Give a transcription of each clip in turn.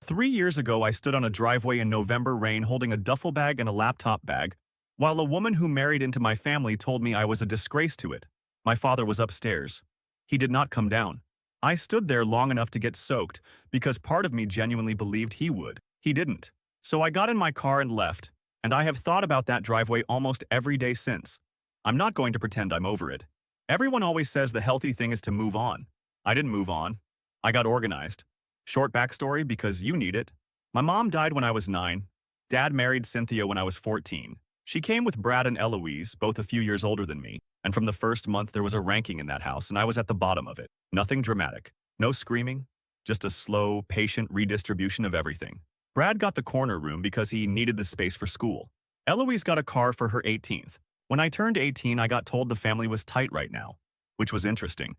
3 years ago, I stood on a driveway in November rain holding a duffel bag and a laptop bag, while a woman who married into my family told me I was a disgrace to it. My father was upstairs. He did not come down. I stood there long enough to get soaked because part of me genuinely believed he would. He didn't. So I got in my car and left, and I have thought about that driveway almost every day since. I'm not going to pretend I'm over it. Everyone always says the healthy thing is to move on. I didn't move on. I got organized. Short backstory because you need it. My mom died when I was 9. Dad married Cynthia when I was 14. She came with Brad and Eloise, both a few years older than me, and from the first month there was a ranking in that house and I was at the bottom of it. Nothing dramatic. No screaming. Just a slow, patient redistribution of everything. Brad got the corner room because he needed the space for school. Eloise got a car for her 18th. When I turned 18, I got told the family was tight right now, which was interesting.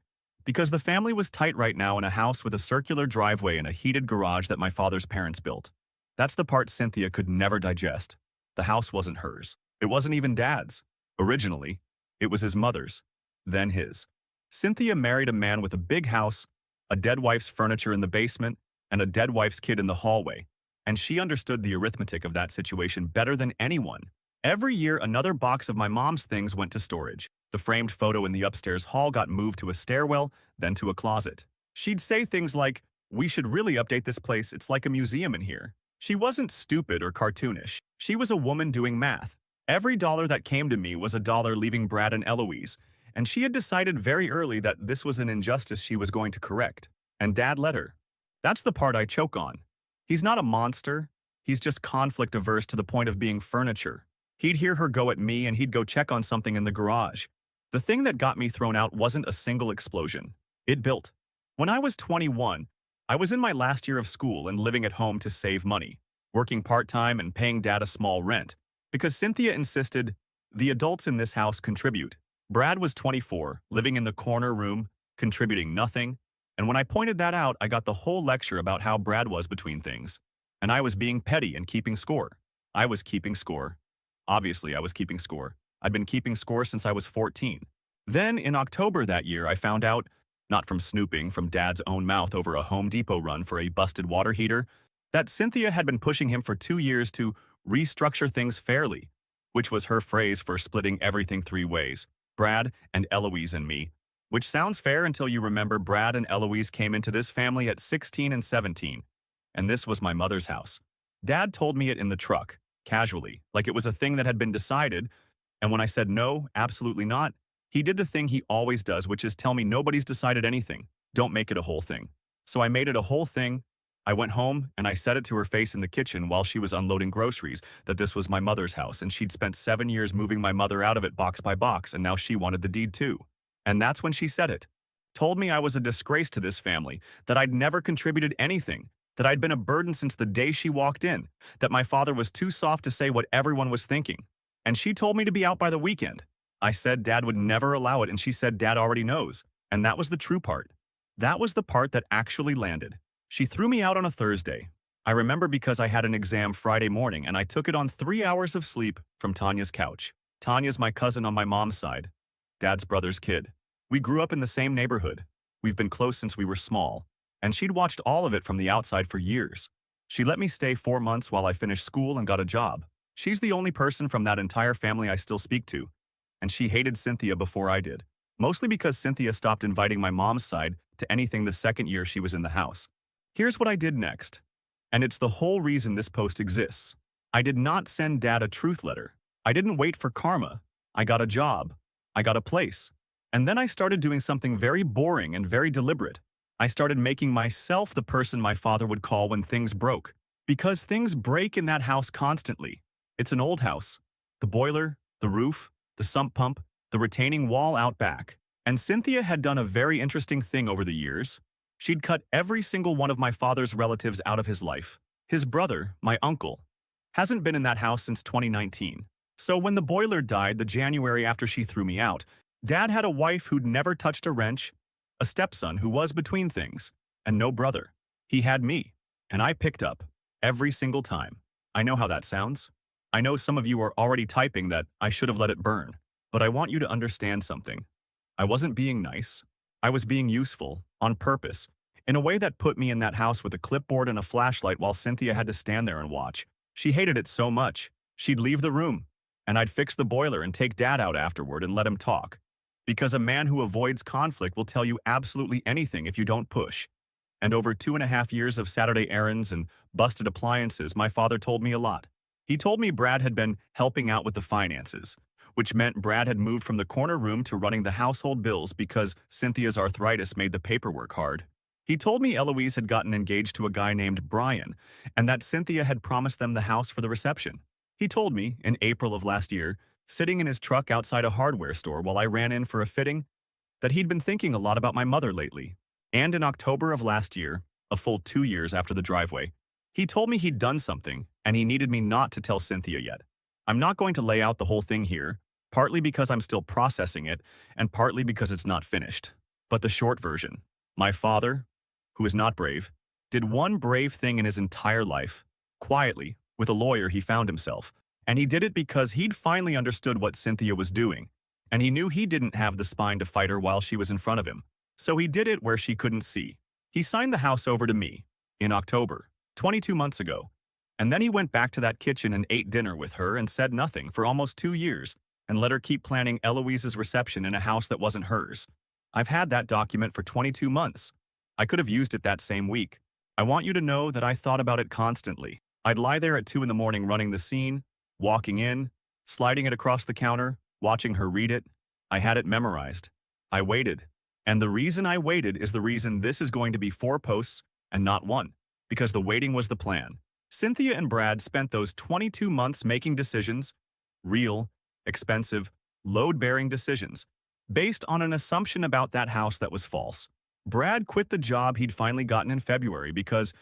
Because the family was tight right now in a house with a circular driveway and a heated garage that my father's parents built. That's the part Cynthia could never digest. The house wasn't hers. It wasn't even Dad's. Originally, it was his mother's, then his. Cynthia married a man with a big house, a dead wife's furniture in the basement, and a dead wife's kid in the hallway, and she understood the arithmetic of that situation better than anyone. Every year, another box of my mom's things went to storage. The framed photo in the upstairs hall got moved to a stairwell, then to a closet. She'd say things like, "We should really update this place, it's like a museum in here." She wasn't stupid or cartoonish. She was a woman doing math. Every dollar that came to me was a dollar leaving Brad and Eloise, and she had decided very early that this was an injustice she was going to correct. And Dad let her. That's the part I choke on. He's not a monster. He's just conflict-averse to the point of being furniture. He'd hear her go at me and he'd go check on something in the garage. The thing that got me thrown out wasn't a single explosion. It built. When I was 21, I was in my last year of school and living at home to save money, working part-time and paying Dad a small rent, because Cynthia insisted the adults in this house contribute. Brad was 24, living in the corner room, contributing nothing, and when I pointed that out, I got the whole lecture about how Brad was between things, and I was being petty and keeping score. I was keeping score. Obviously, I was keeping score. I'd been keeping score since I was 14. Then, in October that year, I found out, not from snooping from Dad's own mouth over a Home Depot run for a busted water heater, that Cynthia had been pushing him for 2 years to restructure things fairly, which was her phrase for splitting everything 3 ways, Brad and Eloise and me, which sounds fair until you remember Brad and Eloise came into this family at 16 and 17, and this was my mother's house. Dad told me it in the truck, casually, like it was a thing that had been decided, and when I said no, absolutely not, he did the thing he always does, which is tell me nobody's decided anything. Don't make it a whole thing. So I made it a whole thing. I went home and I said it to her face in the kitchen while she was unloading groceries that this was my mother's house and she'd spent 7 years moving my mother out of it box by box and now she wanted the deed too. And that's when she said it. Told me I was a disgrace to this family, that I'd never contributed anything, that I'd been a burden since the day she walked in, that my father was too soft to say what everyone was thinking. And she told me to be out by the weekend. I said Dad would never allow it and she said Dad already knows. And that was the true part. That was the part that actually landed. She threw me out on a Thursday. I remember because I had an exam Friday morning and I took it on 3 hours of sleep from Tanya's couch. Tanya's my cousin on my mom's side, Dad's brother's kid. We grew up in the same neighborhood. We've been close since we were small, and she'd watched all of it from the outside for years. She let me stay 4 months while I finished school and got a job. She's the only person from that entire family I still speak to, and she hated Cynthia before I did, mostly because Cynthia stopped inviting my mom's side to anything the second year she was in the house. Here's what I did next, and it's the whole reason this post exists. I did not send Dad a truth letter. I didn't wait for karma. I got a job. I got a place. And then I started doing something very boring and very deliberate. I started making myself the person my father would call when things broke. Because things break in that house constantly. It's an old house. The boiler, the roof, the sump pump, the retaining wall out back. And Cynthia had done a very interesting thing over the years. She'd cut every single one of my father's relatives out of his life. His brother, my uncle, hasn't been in that house since 2019. So when the boiler died the January after she threw me out, Dad had a wife who'd never touched a wrench, a stepson who was between things, and no brother. He had me, and I picked up every single time. I know how that sounds. I know some of you are already typing that I should have let it burn, but I want you to understand something. I wasn't being nice. I was being useful, on purpose, in a way that put me in that house with a clipboard and a flashlight while Cynthia had to stand there and watch. She hated it so much. She'd leave the room, and I'd fix the boiler and take Dad out afterward and let him talk. Because a man who avoids conflict will tell you absolutely anything if you don't push. And over 2.5 years of Saturday errands and busted appliances, my father told me a lot. He told me Brad had been helping out with the finances, which meant Brad had moved from the corner room to running the household bills because Cynthia's arthritis made the paperwork hard. He told me Eloise had gotten engaged to a guy named Brian, and that Cynthia had promised them the house for the reception. He told me, in April of last year, sitting in his truck outside a hardware store while I ran in for a fitting, that he'd been thinking a lot about my mother lately. And in October of last year, a full 2 years after the driveway, he told me he'd done something, and he needed me not to tell Cynthia yet. I'm not going to lay out the whole thing here, partly because I'm still processing it, and partly because it's not finished. But the short version, my father, who is not brave, did one brave thing in his entire life. Quietly, with a lawyer, he found himself. And he did it because he'd finally understood what Cynthia was doing, and he knew he didn't have the spine to fight her while she was in front of him. So he did it where she couldn't see. He signed the house over to me, in October, 22 months ago. And then he went back to that kitchen and ate dinner with her and said nothing for almost 2 years, and let her keep planning Eloise's reception in a house that wasn't hers. I've had that document for 22 months. I could have used it that same week. I want you to know that I thought about it constantly. I'd lie there at 2 in the morning running the scene, walking in, sliding it across the counter, watching her read it. I had it memorized. I waited. And the reason I waited is the reason this is going to be 4 posts and not 1, because the waiting was the plan. Cynthia and Brad spent those 22 months making decisions, real, expensive, load-bearing decisions, based on an assumption about that house that was false. Brad quit the job he'd finally gotten in February because,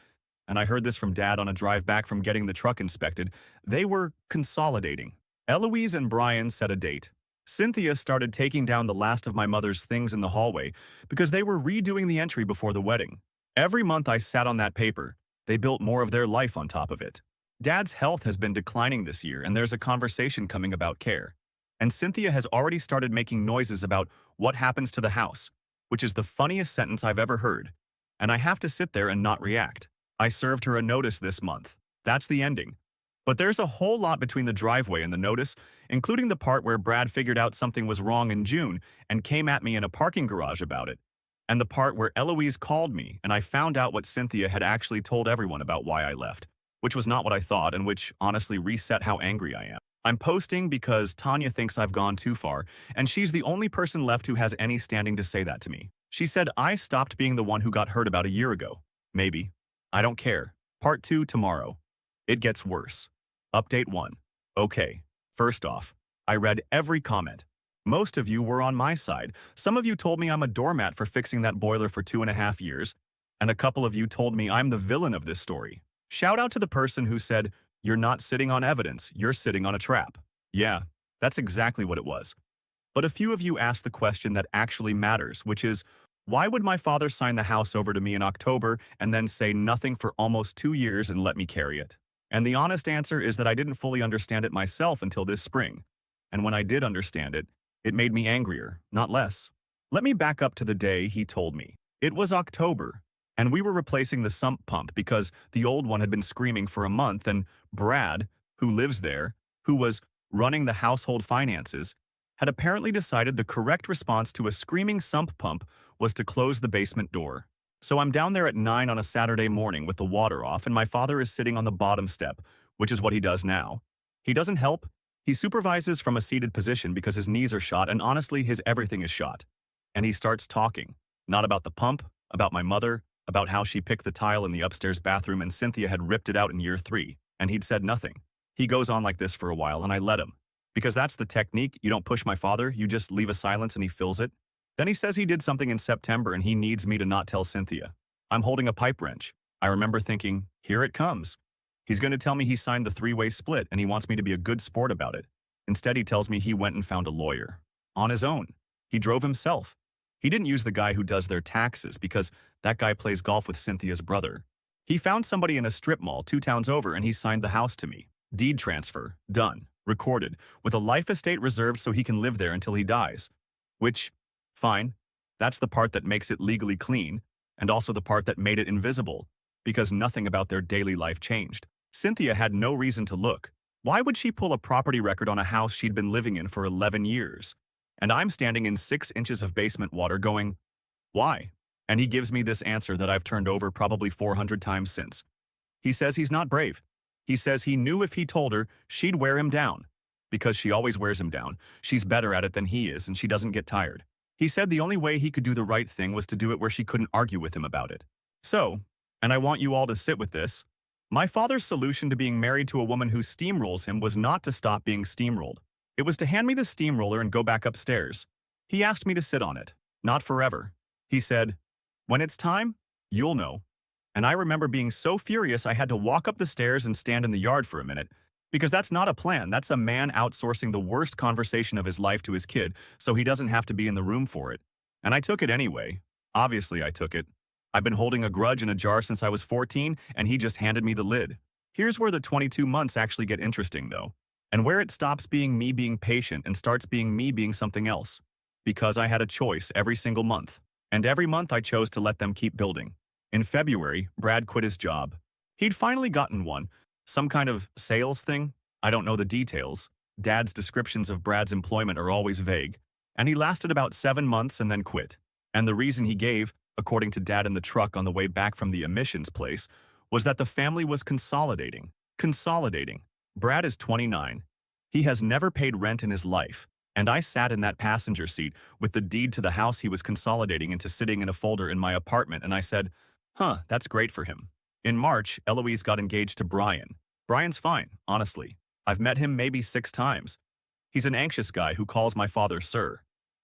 and I heard this from Dad on a drive back from getting the truck inspected, they were consolidating. Eloise and Brian set a date. Cynthia started taking down the last of my mother's things in the hallway because they were redoing the entry before the wedding. Every month I sat on that paper, they built more of their life on top of it. Dad's health has been declining this year, and there's a conversation coming about care. And Cynthia has already started making noises about what happens to the house, which is the funniest sentence I've ever heard. And I have to sit there and not react. I served her a notice this month. That's the ending. But there's a whole lot between the driveway and the notice, including the part where Brad figured out something was wrong in June and came at me in a parking garage about it, and the part where Eloise called me and I found out what Cynthia had actually told everyone about why I left, which was not what I thought and which honestly reset how angry I am. I'm posting because Tanya thinks I've gone too far, and she's the only person left who has any standing to say that to me. She said I stopped being the one who got hurt about a year ago. Maybe. I don't care. Part 2 tomorrow. It gets worse. Update 1. Okay. First off, I read every comment. Most of you were on my side. Some of you told me I'm a doormat for fixing that boiler for 2.5 years, and a couple of you told me I'm the villain of this story. Shout out to the person who said, "You're not sitting on evidence, you're sitting on a trap." Yeah, that's exactly what it was. But a few of you asked the question that actually matters, which is, why would my father sign the house over to me in October and then say nothing for almost 2 years and let me carry it? And the honest answer is that I didn't fully understand it myself until this spring. And when I did understand it, it made me angrier, not less. Let me back up to the day he told me. It was October, and we were replacing the sump pump because the old one had been screaming for a month, and Brad, who lives there, who was running the household finances, had apparently decided the correct response to a screaming sump pump was to close the basement door. So I'm down there at 9 on a Saturday morning with the water off, and my father is sitting on the bottom step, which is what he does now. He doesn't help. He supervises from a seated position because his knees are shot, and honestly, his everything is shot. And he starts talking, not about the pump, about my mother, about how she picked the tile in the upstairs bathroom and Cynthia had ripped it out in year 3, and he'd said nothing. He goes on like this for a while, and I let him. Because that's the technique. You don't push my father, you just leave a silence and he fills it. Then he says he did something in September and he needs me to not tell Cynthia. I'm holding a pipe wrench. I remember thinking, here it comes. He's going to tell me he signed the 3-way split and he wants me to be a good sport about it. Instead, he tells me he went and found a lawyer. On his own. He drove himself. He didn't use the guy who does their taxes because that guy plays golf with Cynthia's brother. He found somebody in a strip mall 2 towns over and he signed the house to me. Deed transfer. Done. Recorded. With a life estate reserved so he can live there until he dies. Which, fine. That's the part that makes it legally clean. and also the part that made it invisible, because nothing about their daily life changed. Cynthia had no reason to look. Why would she pull a property record on a house she'd been living in for 11 years? And I'm standing in 6 inches of basement water going, why? And he gives me this answer that I've turned over probably 400 times since. He says he's not brave. He says he knew if he told her, she'd wear him down. Because she always wears him down. She's better at it than he is, and she doesn't get tired. He said the only way he could do the right thing was to do it where she couldn't argue with him about it. So, and I want you all to sit with this, my father's solution to being married to a woman who steamrolls him was not to stop being steamrolled. It was to hand me the steamroller and go back upstairs. He asked me to sit on it. Not forever. He said, when it's time, you'll know. And I remember being so furious I had to walk up the stairs and stand in the yard for a minute. Because that's not a plan, that's a man outsourcing the worst conversation of his life to his kid so he doesn't have to be in the room for it. And I took it anyway. Obviously I took it. I've been holding a grudge in a jar since I was 14, and he just handed me the lid. Here's where the 22 months actually get interesting, though. And where it stops being me being patient and starts being me being something else. Because I had a choice every single month. And every month I chose to let them keep building. In February, Brad quit his job. He'd finally gotten one. Some kind of sales thing? I don't know the details. Dad's descriptions of Brad's employment are always vague. And he lasted about 7 months and then quit. And the reason he gave, according to Dad in the truck on the way back from the emissions place, was that the family was consolidating. Consolidating. Brad is 29. He has never paid rent in his life, and I sat in that passenger seat with the deed to the house he was consolidating into sitting in a folder in my apartment, and I said, huh, that's great for him. In March, Eloise got engaged to Brian. Brian's fine, honestly. I've met him maybe 6 times. He's an anxious guy who calls my father sir.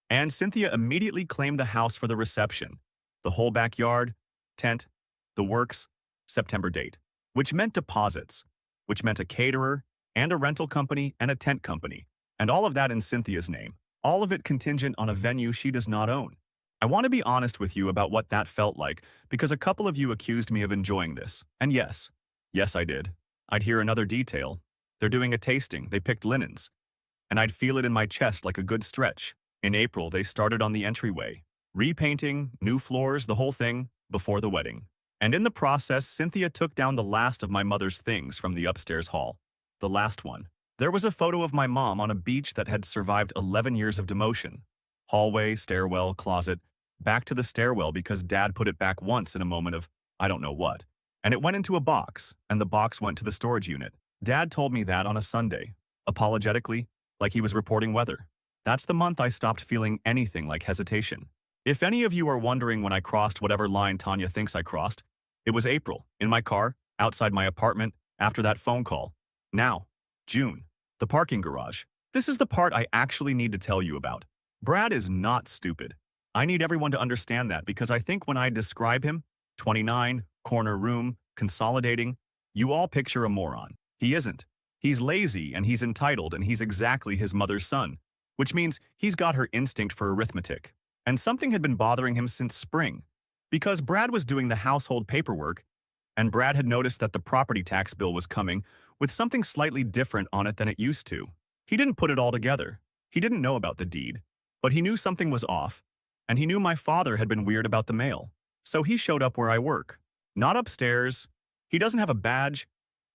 And Cynthia immediately claimed the house for the reception. The whole backyard, tent, the works, September date, which meant deposits, which meant a caterer and a rental company and a tent company, and all of that in Cynthia's name, all of it contingent on a venue she does not own. I want to be honest with you about what that felt like because a couple of you accused me of enjoying this, and yes, I did. I'd hear another detail. They're doing a tasting, they picked linens, and I'd feel it in my chest like a good stretch. In April, they started on the entryway. Repainting, new floors, the whole thing, before the wedding. And in the process, Cynthia took down the last of my mother's things from the upstairs hall. The last one. There was a photo of my mom on a beach that had survived 11 years of demotion. Hallway, stairwell, closet. Back to the stairwell because Dad put it back once in a moment of, I don't know what. And it went into a box, and the box went to the storage unit. Dad told me that on a Sunday, apologetically, like he was reporting weather. That's the month I stopped feeling anything like hesitation. If any of you are wondering when I crossed whatever line Tanya thinks I crossed, it was April, in my car, outside my apartment, after that phone call. Now, June, the parking garage. This is the part I actually need to tell you about. Brad is not stupid. I need everyone to understand that because I think when I describe him, 29, corner room, consolidating, you all picture a moron. He isn't. He's lazy and he's entitled and he's exactly his mother's son, which means he's got her instinct for arithmetic. And something had been bothering him since spring, because Brad was doing the household paperwork, and Brad had noticed that the property tax bill was coming with something slightly different on it than it used to. He didn't put it all together. He didn't know about the deed, but he knew something was off, and he knew my father had been weird about the mail. So he showed up where I work. Not upstairs. He doesn't have a badge.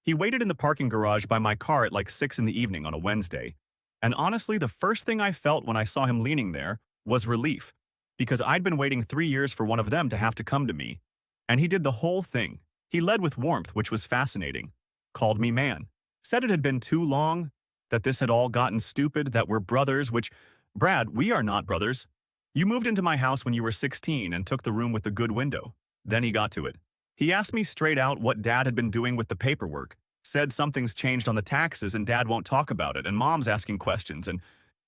He waited in the parking garage by my car at like 6 in the evening on a Wednesday. And honestly, the first thing I felt when I saw him leaning there was relief. Because I'd been waiting 3 years for one of them to have to come to me. And he did the whole thing. He led with warmth, which was fascinating. Called me man. Said it had been too long, that this had all gotten stupid, that we're brothers, which, Brad, we are not brothers. You moved into my house when you were 16 and took the room with the good window. Then he got to it. He asked me straight out what Dad had been doing with the paperwork. Said something's changed on the taxes and Dad won't talk about it and Mom's asking questions and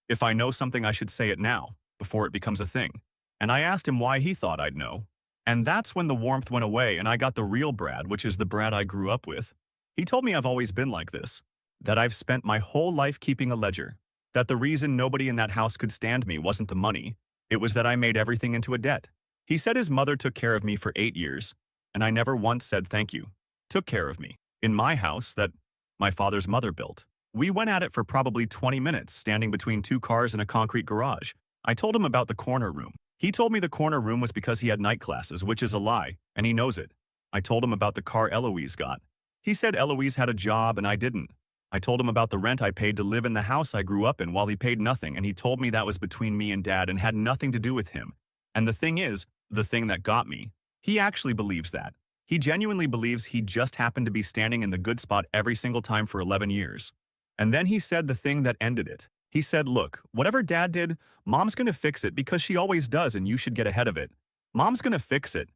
if I know something I should say it now, before it becomes a thing. And I asked him why he thought I'd know. And that's when the warmth went away and I got the real Brad, which is the Brad I grew up with. He told me I've always been like this, that I've spent my whole life keeping a ledger, that the reason nobody in that house could stand me wasn't the money, it was that I made everything into a debt. He said his mother took care of me for 8 years, and I never once said thank you. Took care of me. In my house that my father's mother built. We went at it for probably 20 minutes, standing between 2 cars in a concrete garage. I told him about the corner room. He told me the corner room was because he had night classes, which is a lie, and he knows it. I told him about the car Eloise got. He said Eloise had a job and I didn't. I told him about the rent I paid to live in the house I grew up in while he paid nothing, and he told me that was between me and Dad and had nothing to do with him. And the thing is, the thing that got me, he actually believes that. He genuinely believes he just happened to be standing in the good spot every single time for 11 years. And then he said the thing that ended it. He said, look, whatever Dad did, Mom's gonna fix it because she always does and you should get ahead of it. Mom's gonna fix it.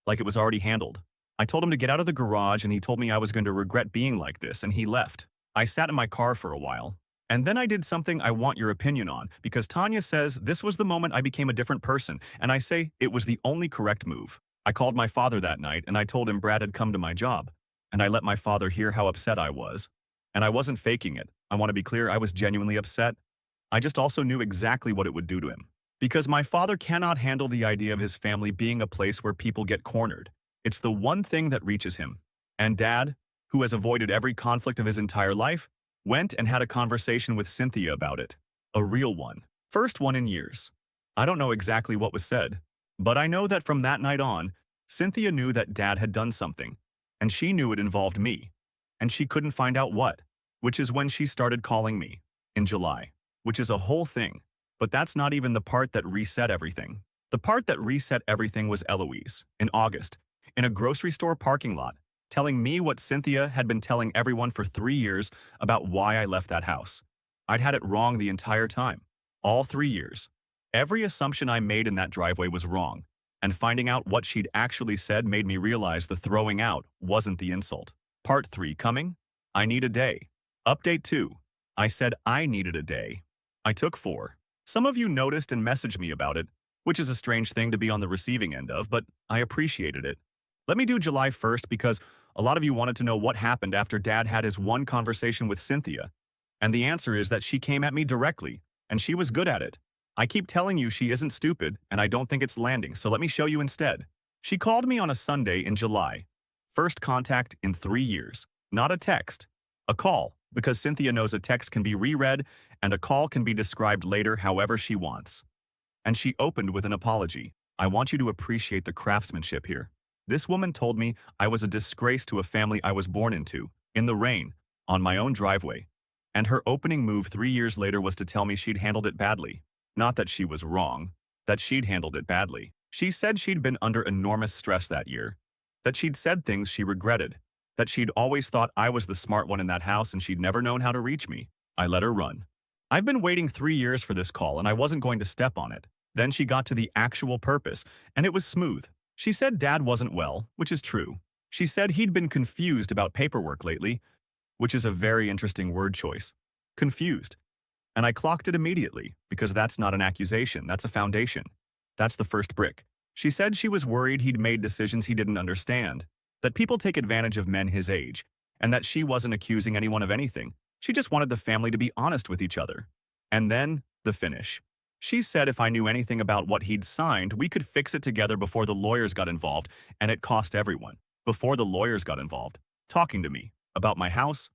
Like it was already handled. I told him to get out of the garage and he told me I was going to regret being like this and he left. I sat in my car for a while. And then I did something I want your opinion on because Tanya says this was the moment I became a different person and I say it was the only correct move. I called my father that night and I told him Brad had come to my job. And I let my father hear how upset I was. And I wasn't faking it. I want to be clear, I was genuinely upset. I just also knew exactly what it would do to him. Because my father cannot handle the idea of his family being a place where people get cornered. It's the one thing that reaches him. And Dad, who has avoided every conflict of his entire life, went and had a conversation with Cynthia about it. A real one. First one in years. I don't know exactly what was said, but I know that from that night on, Cynthia knew that Dad had done something, and she knew it involved me. And she couldn't find out what, which is when she started calling me, in July, which is a whole thing. But that's not even the part that reset everything. The part that reset everything was Eloise, in August, in a grocery store parking lot, telling me what Cynthia had been telling everyone for 3 years about why I left that house. I'd had it wrong the entire time. All 3 years. Every assumption I made in that driveway was wrong, and finding out what she'd actually said made me realize the throwing out wasn't the insult. Part 3 coming? I need a day. Update 2. I said I needed a day. I took 4. Some of you noticed and messaged me about it, which is a strange thing to be on the receiving end of, but I appreciated it. Let me do July 1st because a lot of you wanted to know what happened after Dad had his one conversation with Cynthia. And the answer is that she came at me directly, and she was good at it. I keep telling you she isn't stupid, and I don't think it's landing, so let me show you instead. She called me on a Sunday in July. First contact in 3 years. Not a text. A call, because Cynthia knows a text can be reread and a call can be described later however she wants. And she opened with an apology. I want you to appreciate the craftsmanship here. This woman told me I was a disgrace to a family I was born into, in the rain, on my own driveway. And her opening move 3 years later was to tell me she'd handled it badly. Not that she was wrong, that she'd handled it badly. She said she'd been under enormous stress that year, that she'd said things she regretted, that she'd always thought I was the smart one in that house and she'd never known how to reach me. I let her run. I've been waiting 3 years for this call and I wasn't going to step on it. Then she got to the actual purpose, and it was smooth. She said Dad wasn't well, which is true. She said he'd been confused about paperwork lately, which is a very interesting word choice. Confused. And I clocked it immediately, because that's not an accusation, that's a foundation. That's the first brick. She said she was worried he'd made decisions he didn't understand, that people take advantage of men his age, and that she wasn't accusing anyone of anything. She just wanted the family to be honest with each other. And then, the finish. She said if I knew anything about what he'd signed, we could fix it together before the lawyers got involved, and it cost everyone. Before the lawyers got involved. Talking to me. About my house.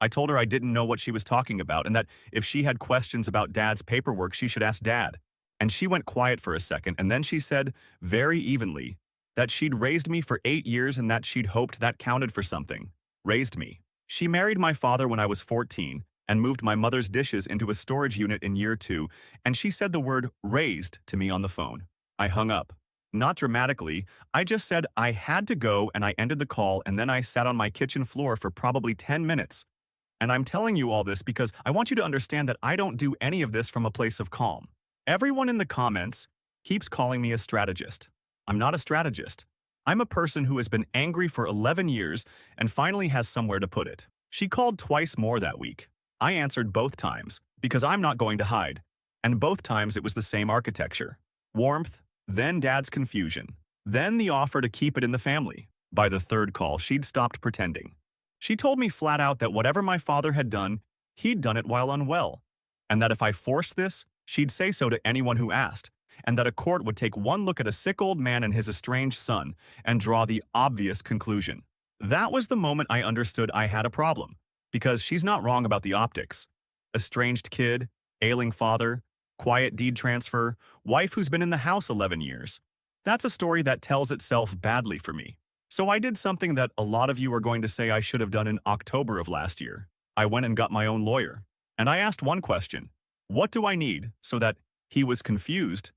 I told her I didn't know what she was talking about, and that if she had questions about Dad's paperwork, she should ask Dad. And she went quiet for a second, and then she said, very evenly, that she'd raised me for 8 years and that she'd hoped that counted for something. Raised me. She married my father when I was 14, and moved my mother's dishes into a storage unit in year 2, and she said the word raised to me on the phone. I hung up. Not dramatically, I just said I had to go and I ended the call and then I sat on my kitchen floor for probably 10 minutes. And I'm telling you all this because I want you to understand that I don't do any of this from a place of calm. Everyone in the comments keeps calling me a strategist. I'm not a strategist. I'm a person who has been angry for 11 years and finally has somewhere to put it. She called twice more that week. I answered both times, because I'm not going to hide. And both times it was the same architecture. Warmth, then Dad's confusion, then the offer to keep it in the family. By the third call, she'd stopped pretending. She told me flat out that whatever my father had done, he'd done it while unwell, and that if I forced this, she'd say so to anyone who asked, and that a court would take one look at a sick old man and his estranged son and draw the obvious conclusion. That was the moment I understood I had a problem. Because she's not wrong about the optics. Estranged kid, ailing father, quiet deed transfer, wife who's been in the house 11 years. That's a story that tells itself badly for me. So I did something that a lot of you are going to say I should have done in October of last year. I went and got my own lawyer. And I asked one question. What do I need so that he was confused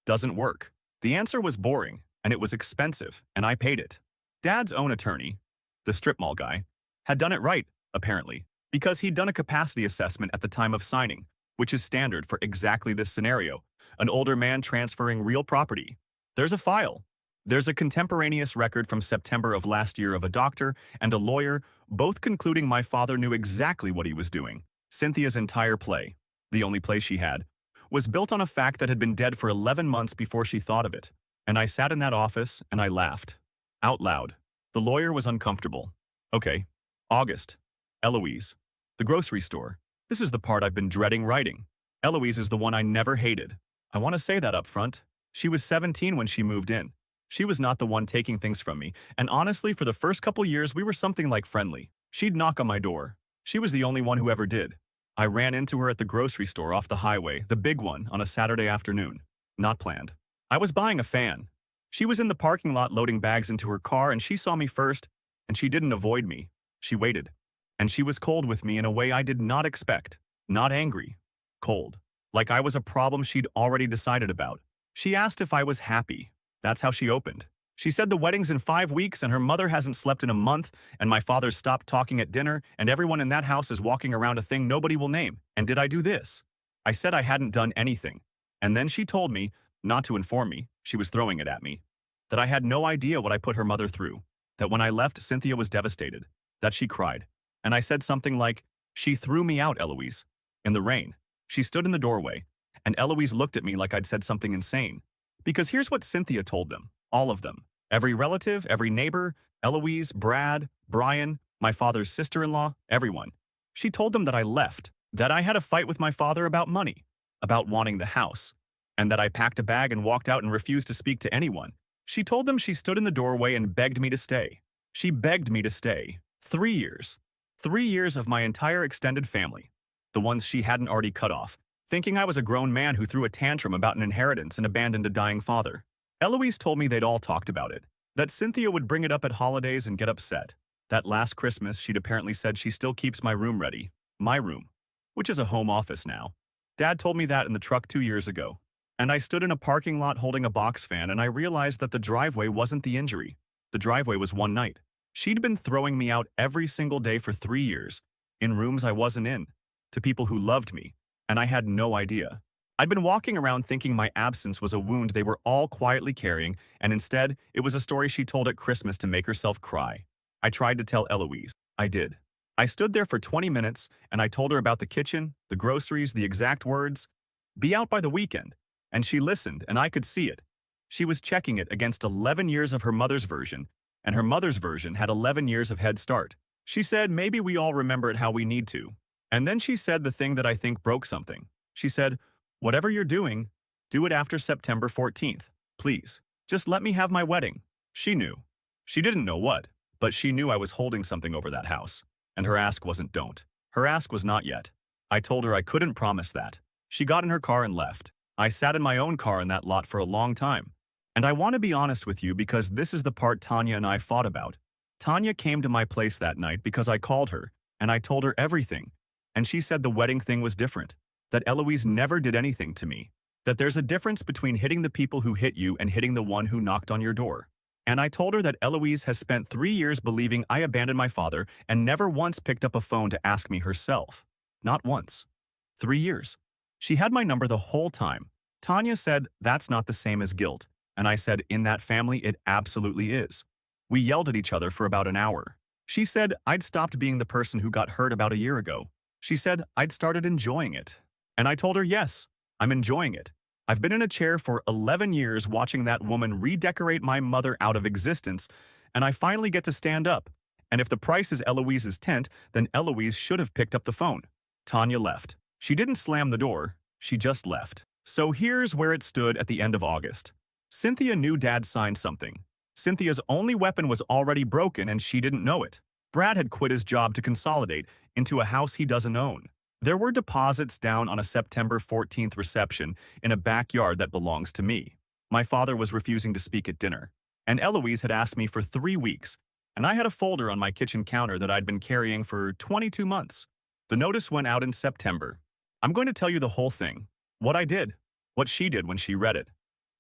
doesn't work? The answer was boring, and it was expensive, and I paid it. Dad's own attorney, the strip mall guy, had done it right, apparently, because he'd done a capacity assessment at the time of signing, which is standard for exactly this scenario, an older man transferring real property. There's a file. There's a contemporaneous record from September of last year of a doctor and a lawyer, both concluding my father knew exactly what he was doing. Cynthia's entire play, the only play she had, was built on a fact that had been dead for 11 months before she thought of it. And I sat in that office and I laughed. Out loud. The lawyer was uncomfortable. Okay. August. Eloise. The grocery store. This is the part I've been dreading writing. Eloise is the one I never hated. I want to say that up front. She was 17 when she moved in. She was not the one taking things from me, and honestly, for the first couple years, we were something like friendly. She'd knock on my door. She was the only one who ever did. I ran into her at the grocery store off the highway, the big one, on a Saturday afternoon. Not planned. I was buying a fan. She was in the parking lot loading bags into her car, and she saw me first, and she didn't avoid me. She waited. And she was cold with me in a way I did not expect. Not angry. Cold. Like I was a problem she'd already decided about. She asked if I was happy. That's how she opened. She said the wedding's in 5 weeks and her mother hasn't slept in a month and my father's stopped talking at dinner and everyone in that house is walking around a thing nobody will name. And did I do this? I said I hadn't done anything. And then she told me, not to inform me, she was throwing it at me, that I had no idea what I put her mother through. That when I left, Cynthia was devastated. That she cried. And I said something like, she threw me out, Eloise. In the rain. She stood in the doorway. And Eloise looked at me like I'd said something insane. Because here's what Cynthia told them, all of them. Every relative, every neighbor, Eloise, Brad, Brian, my father's sister-in-law, everyone. She told them that I left, that I had a fight with my father about money, about wanting the house, and that I packed a bag and walked out and refused to speak to anyone. She told them she stood in the doorway and begged me to stay. She begged me to stay. 3 years. 3 years of my entire extended family. The ones she hadn't already cut off. Thinking I was a grown man who threw a tantrum about an inheritance and abandoned a dying father. Eloise told me they'd all talked about it, that Cynthia would bring it up at holidays and get upset. That last Christmas, she'd apparently said she still keeps my room ready. My room. Which is a home office now. Dad told me that in the truck 2 years ago. And I stood in a parking lot holding a box fan and I realized that the driveway wasn't the injury. The driveway was one night. She'd been throwing me out every single day for 3 years, in rooms I wasn't in, to people who loved me. And I had no idea. I'd been walking around thinking my absence was a wound they were all quietly carrying, and instead, it was a story she told at Christmas to make herself cry. I tried to tell Eloise. I did. I stood there for 20 minutes, and I told her about the kitchen, the groceries, the exact words. Be out by the weekend. And she listened, and I could see it. She was checking it against 11 years of her mother's version, and her mother's version had 11 years of head start. She said maybe we all remember it how we need to. And then she said the thing that I think broke something. She said, whatever you're doing, do it after September 14th. Please, just let me have my wedding. She knew. She didn't know what, but she knew I was holding something over that house. And her ask wasn't don't. Her ask was not yet. I told her I couldn't promise that. She got in her car and left. I sat in my own car in that lot for a long time. And I want to be honest with you because this is the part Tanya and I fought about. Tanya came to my place that night because I called her, and I told her everything. And she said the wedding thing was different, that Eloise never did anything to me, that there's a difference between hitting the people who hit you and hitting the one who knocked on your door. And I told her that Eloise has spent 3 years believing I abandoned my father and never once picked up a phone to ask me herself. Not once. 3 years. She had my number the whole time. Tanya said that's not the same as guilt, and I said in that family it absolutely is. We yelled at each other for about an hour. She said I'd stopped being the person who got hurt about a year ago. She said I'd started enjoying it. And I told her, yes, I'm enjoying it. I've been in a chair for 11 years watching that woman redecorate my mother out of existence, and I finally get to stand up. And if the price is Eloise's tent, then Eloise should have picked up the phone. Tanya left. She didn't slam the door, she just left. So here's where it stood at the end of August. Cynthia knew Dad signed something. Cynthia's only weapon was already broken and she didn't know it. Brad had quit his job to consolidate into a house he doesn't own. There were deposits down on a September 14th reception in a backyard that belongs to me. My father was refusing to speak at dinner, and Eloise had asked me for 3 weeks, and I had a folder on my kitchen counter that I'd been carrying for 22 months. The notice went out in September. I'm going to tell you the whole thing. What I did, what she did when she read it,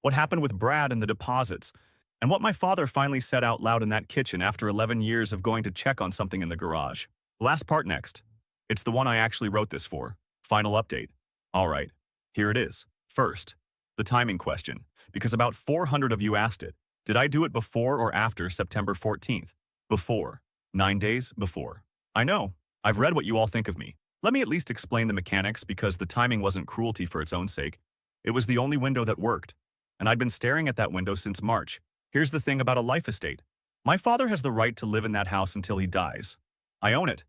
what happened with Brad and the deposits, and what my father finally said out loud in that kitchen after 11 years of going to check on something in the garage. Last part next. It's the one I actually wrote this for. Final update. All right, here it is. First, the timing question, because about 400 of you asked it. Did I do it before or after September 14th? Before. 9 days before. I know. I've read what you all think of me. Let me at least explain the mechanics because the timing wasn't cruelty for its own sake. It was the only window that worked, and I'd been staring at that window since March. Here's the thing about a life estate. My father has the right to live in that house until he dies. I own it,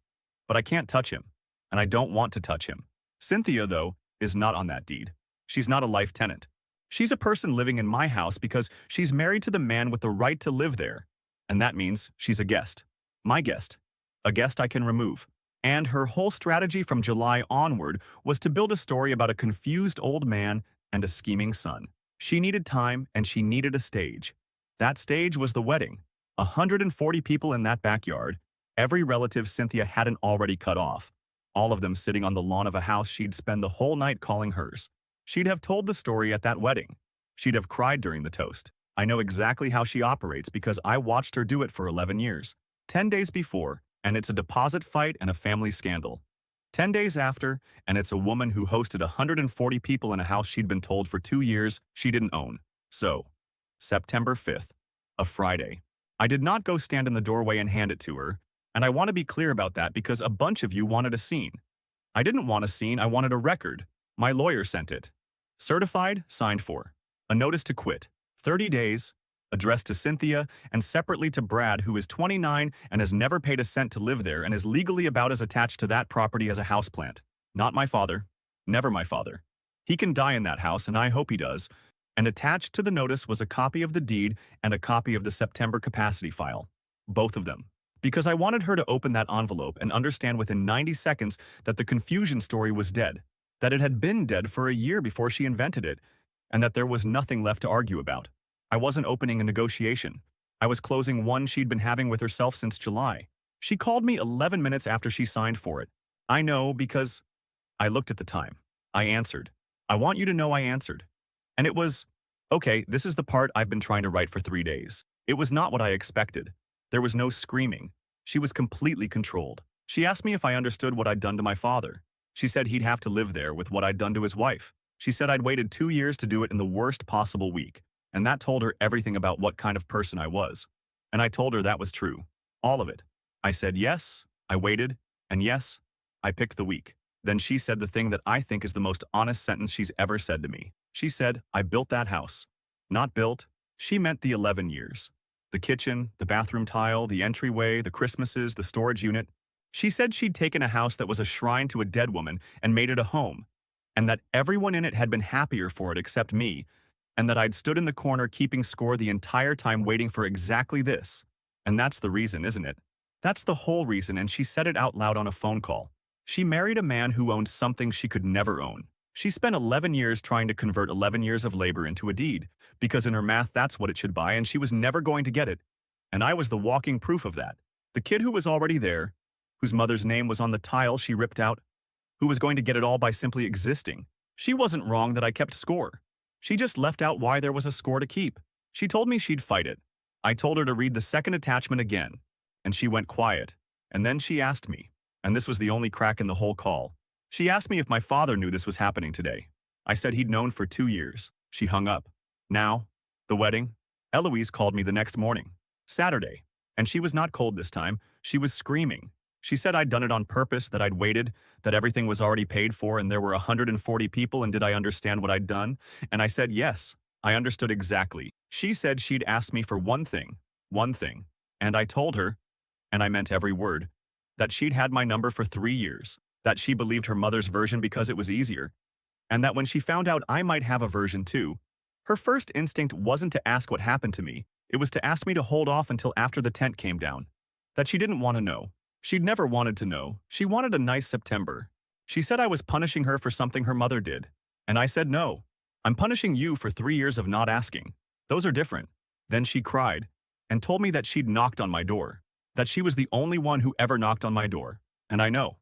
but I can't touch him, and I don't want to touch him. Cynthia, though, is not on that deed. She's not a life tenant. She's a person living in my house because she's married to the man with the right to live there, and that means she's a guest. My guest. A guest I can remove. And her whole strategy from July onward was to build a story about a confused old man and a scheming son. She needed time, and she needed a stage. That stage was the wedding. 140 people in that backyard, every relative Cynthia hadn't already cut off, all of them sitting on the lawn of a house she'd spend the whole night calling hers. She'd have told the story at that wedding. She'd have cried during the toast. I know exactly how she operates because I watched her do it for 11 years. 10 days before, and it's a deposit fight and a family scandal. 10 days after, and it's a woman who hosted 140 people in a house she'd been told for 2 years she didn't own. So, September 5th, a Friday. I did not go stand in the doorway and hand it to her, and I want to be clear about that because a bunch of you wanted a scene. I didn't want a scene, I wanted a record. My lawyer sent it. Certified, signed for. A notice to quit. 30 days, addressed to Cynthia and separately to Brad, who is 29 and has never paid a cent to live there and is legally about as attached to that property as a houseplant. Not my father. Never my father. He can die in that house, and I hope he does. And attached to the notice was a copy of the deed and a copy of the September capacity file. Both of them. Because I wanted her to open that envelope and understand within 90 seconds that the confusion story was dead, that it had been dead for a year before she invented it, and that there was nothing left to argue about. I wasn't opening a negotiation. I was closing one she'd been having with herself since July. She called me 11 minutes after she signed for it. I know because I looked at the time. I answered. I want you to know I answered. And it was, okay, this is the part I've been trying to write for 3 days. It was not what I expected. There was no screaming. She was completely controlled. She asked me if I understood what I'd done to my father. She said he'd have to live there with what I'd done to his wife. She said I'd waited 2 years to do it in the worst possible week. And that told her everything about what kind of person I was. And I told her that was true. All of it. I said yes, I waited, and yes, I picked the week. Then she said the thing that I think is the most honest sentence she's ever said to me. She said, I built that house. Not built. She meant the 11 years. The kitchen, the bathroom tile, the entryway, the Christmases, the storage unit. She said she'd taken a house that was a shrine to a dead woman and made it a home, and that everyone in it had been happier for it except me, and that I'd stood in the corner keeping score the entire time waiting for exactly this. And that's the reason, isn't it? That's the whole reason, and she said it out loud on a phone call. She married a man who owned something she could never own. She spent 11 years trying to convert 11 years of labor into a deed, because in her math that's what it should buy, and she was never going to get it. And I was the walking proof of that. The kid who was already there, whose mother's name was on the tile she ripped out, who was going to get it all by simply existing. She wasn't wrong that I kept score. She just left out why there was a score to keep. She told me she'd fight it. I told her to read the second attachment again, and she went quiet. And then she asked me, and this was the only crack in the whole call. She asked me if my father knew this was happening today. I said he'd known for 2 years. She hung up. Now, the wedding? Eloise called me the next morning, Saturday, and she was not cold this time. She was screaming. She said I'd done it on purpose, that I'd waited, that everything was already paid for and there were 140 people, and did I understand what I'd done? And I said yes, I understood exactly. She said she'd asked me for one thing, and I told her, and I meant every word, that she'd had my number for 3 years, that she believed her mother's version because it was easier, and that when she found out I might have a version too, her first instinct wasn't to ask what happened to me, it was to ask me to hold off until after the tent came down, that she didn't want to know. She'd never wanted to know. She wanted a nice September. She said I was punishing her for something her mother did. And I said no. I'm punishing you for 3 years of not asking. Those are different. Then she cried and told me that she'd knocked on my door, that she was the only one who ever knocked on my door. And I know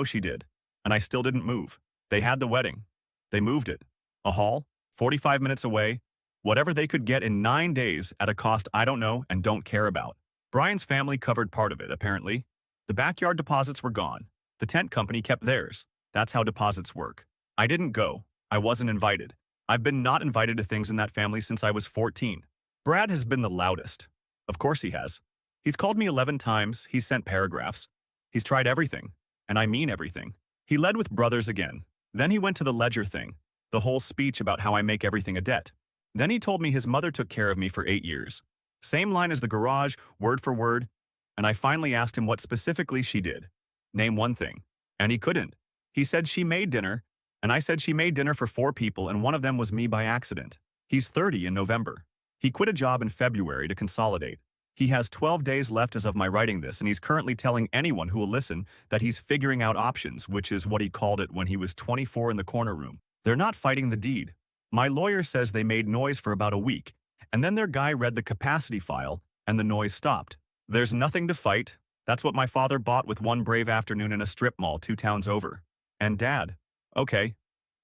she did. And I still didn't move. They had the wedding. They moved it. A hall, 45 minutes away, whatever they could get in 9 days at a cost I don't know and don't care about. Brian's family covered part of it, apparently. The backyard deposits were gone. The tent company kept theirs. That's how deposits work. I didn't go. I wasn't invited. I've been not invited to things in that family since I was 14. Brad has been the loudest. Of course he has. He's called me 11 times, he's sent paragraphs. He's tried everything. And I mean everything. He led with brothers again. Then he went to the ledger thing. The whole speech about how I make everything a debt. Then he told me his mother took care of me for 8 years. Same line as the garage, word for word. And I finally asked him what specifically she did. Name one thing. And he couldn't. He said she made dinner, and I said she made dinner for 4 people and one of them was me by accident. He's 30 in November. He quit a job in February to consolidate. He has 12 days left as of my writing this, and he's currently telling anyone who will listen that he's figuring out options, which is what he called it when he was 24 in the corner room. They're not fighting the deed. My lawyer says they made noise for about a week, and then their guy read the capacity file, and the noise stopped. There's nothing to fight. That's what my father bought with one brave afternoon in a strip mall 2 towns over. And Dad. Okay,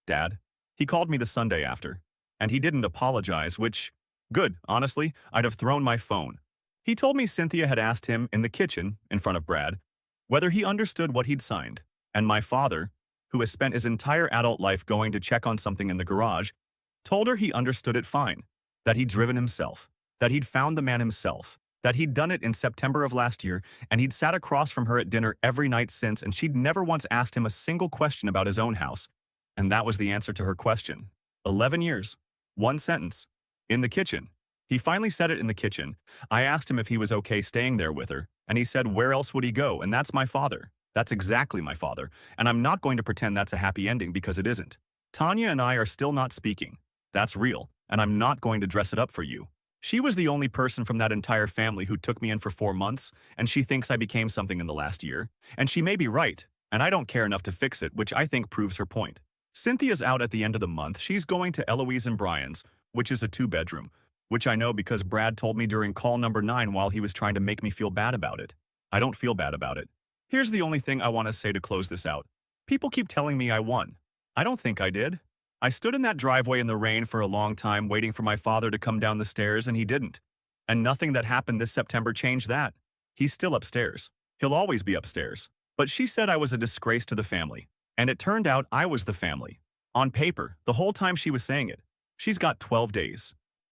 Dad. He called me the Sunday after. And he didn't apologize, which, good, honestly, I'd have thrown my phone. He told me Cynthia had asked him in the kitchen, in front of Brad, whether he understood what he'd signed. And my father, who has spent his entire adult life going to check on something in the garage, told her he understood it fine, that he'd driven himself, that he'd found the man himself, that he'd done it in September of last year, and he'd sat across from her at dinner every night since, and she'd never once asked him a single question about his own house. And that was the answer to her question. 11 years. One sentence. In the kitchen. He finally said it in the kitchen. I asked him if he was okay staying there with her, and he said where else would he go, and that's my father. That's exactly my father, and I'm not going to pretend that's a happy ending because it isn't. Tanya and I are still not speaking. That's real, and I'm not going to dress it up for you. She was the only person from that entire family who took me in for 4 months, and she thinks I became something in the last year. And she may be right, and I don't care enough to fix it, which I think proves her point. Cynthia's out at the end of the month. She's going to Eloise and Brian's, which is a 2-bedroom, which I know because Brad told me during call number 9 while he was trying to make me feel bad about it. I don't feel bad about it. Here's the only thing I want to say to close this out. People keep telling me I won. I don't think I did. I stood in that driveway in the rain for a long time waiting for my father to come down the stairs, and he didn't. And nothing that happened this September changed that. He's still upstairs. He'll always be upstairs. But she said I was a disgrace to the family. And it turned out I was the family. On paper, the whole time she was saying it. She's got 12 days.